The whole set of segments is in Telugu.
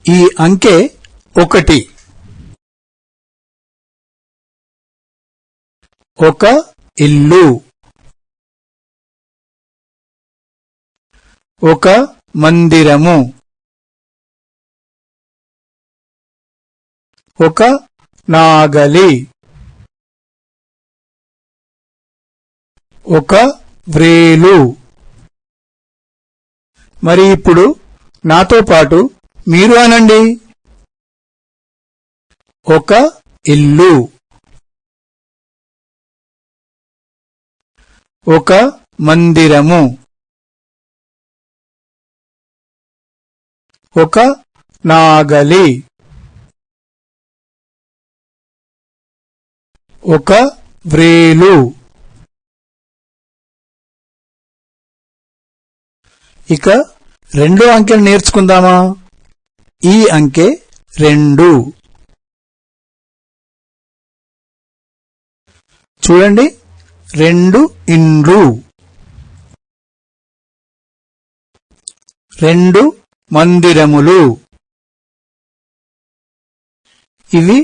ఈ అంకె 1. ఒక ఇల్లు, ఒక మందిరము, ఒక నాగలి, ఒక వ్రేలు. మరి ఇప్పుడు నాతో పాటు మీరు అనండి. ఒక ఇల్లు, ఒక మందిరము, ఒక నాగలి, ఒక వ్రేలు. ఇక 2 అంకెలు నేర్చుకుందామా? ఈ అంకె 2. చూడండి, 2 ఇండ్లు, 2 మందిరములు. ఇవి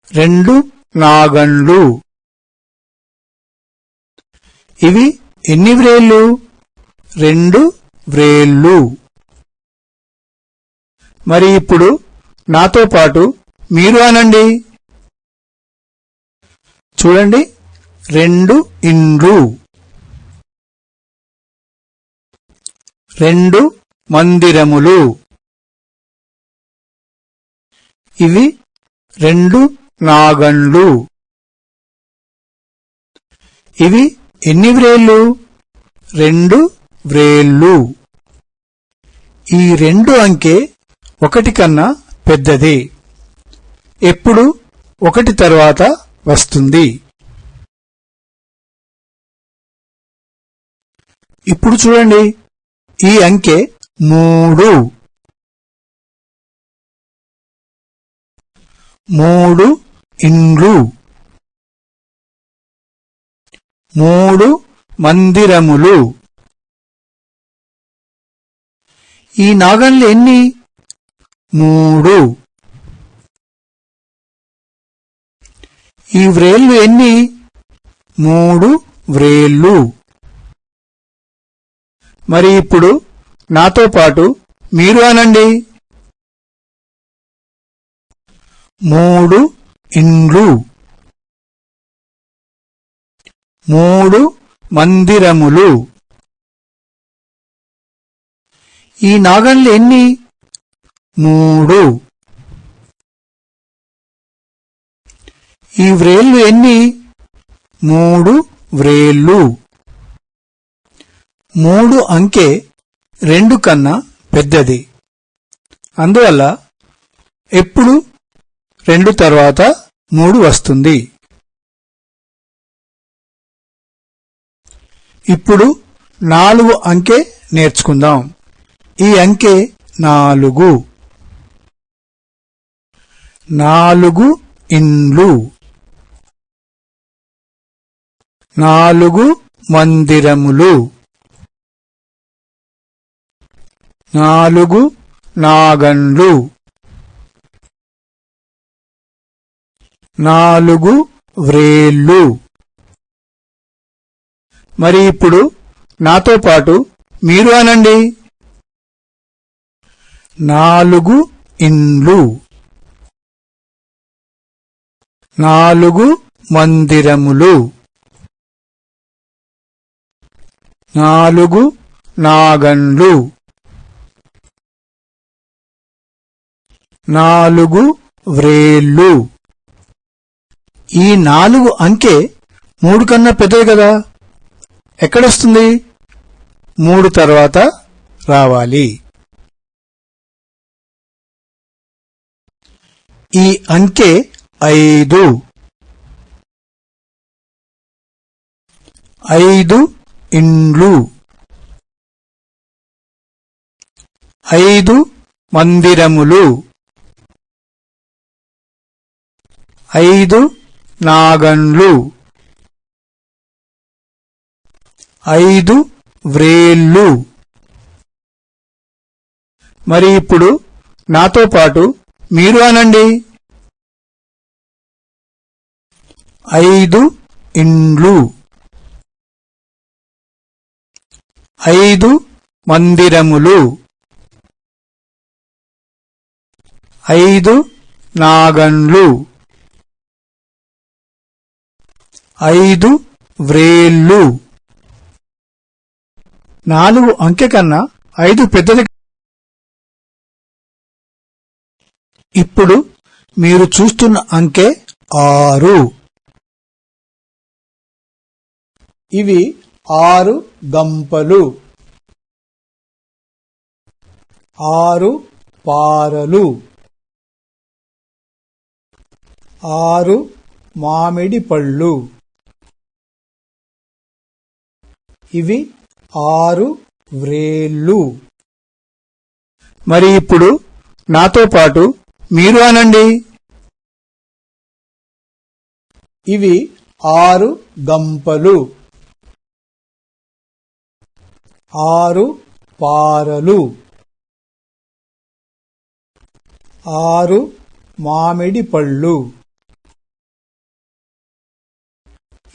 2 నాగండ్లు. ఇవి ఎన్ని వ్రేళ్ళు? 2 వ్రేళ్ళు. మరి ఇప్పుడు నాతో పాటు మీరు అనండి. చూడండి, 2 ఇండ్లు, 2 మందిరములు. ఇవి 2 నాగండ్లు. ఇవి ఎన్ని వ్రేళ్ళు? 2 వ్రేళ్ళు. ఈ 2 అంకె 1 కన్నా పెద్దది. ఎప్పుడు 1 తర్వాత వస్తుంది. ఇప్పుడు చూడండి, ఈ అంకె 3. 3 ఇండ్లు, 3 మందిరములు. ఈ నాగన్లు ఎన్ని? 3. ఈ వ్రేళ్ళు ఎన్ని? 3 వ్రేళ్ళు. మరి ఇప్పుడు నాతో పాటు మీరు అనండి. 3 ఇండ్లు, 3 మందిరములు. ఈ నాగన్లు ఎన్ని? 3. ఈ వ్రేళ్ళు ఎన్ని? 3 వ్రేళ్ళు. 3 అంకె 2 కన్నా పెద్దది. అందువల్ల ఎప్పుడు 2 తర్వాత 3 వస్తుంది. ఇప్పుడు 4 అంకె నేర్చుకుందాం. ఈ అంకె 4. 4 ఇండ్లు, 4 మందిరములు, 4 నాగండ్లు, 4 వ్రేళ్ళు. మరి ఇప్పుడు నాతో పాటు మీరు అనండి. 4 ఇండ్లు, 4 మందిరములు, 4 నాగండ్లు, 4 వ్రేళ్ళు. ఈ 4 అంకె 3 కన్నా పెద్దది కదా. ఎక్కడొస్తుంది? 3 తర్వాత రావాలి. ఈ అంకె 5. 5 ఇండ్లు, 5 మందిరములు, 5 నాగండ్లు, 5 వ్రేళ్ళు. మరి ఇప్పుడు నాతో పాటు మీరు అనండి. 5 ఇండ్లు. 5 మందిరములు. 5 నాగన్లు. 5 వ్రేళ్ళు. 4 అంకె కన్నా 5 పెద్దది. ఇప్పుడు మీరు చూస్తున్న అంకె 6. ఇవి 6 గంపలు. 6 పారలు. 6 మామిడి పళ్ళు. ఇవి 6 వ్రేళ్ళు. మరి ఇప్పుడు నాతో పాటు మీరు అనండి. ఇవి 6 గంపలు. 6 పారలు. 6 మామిడి పళ్ళు.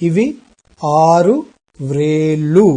ఇవి 6 వ్రేళ్ళు.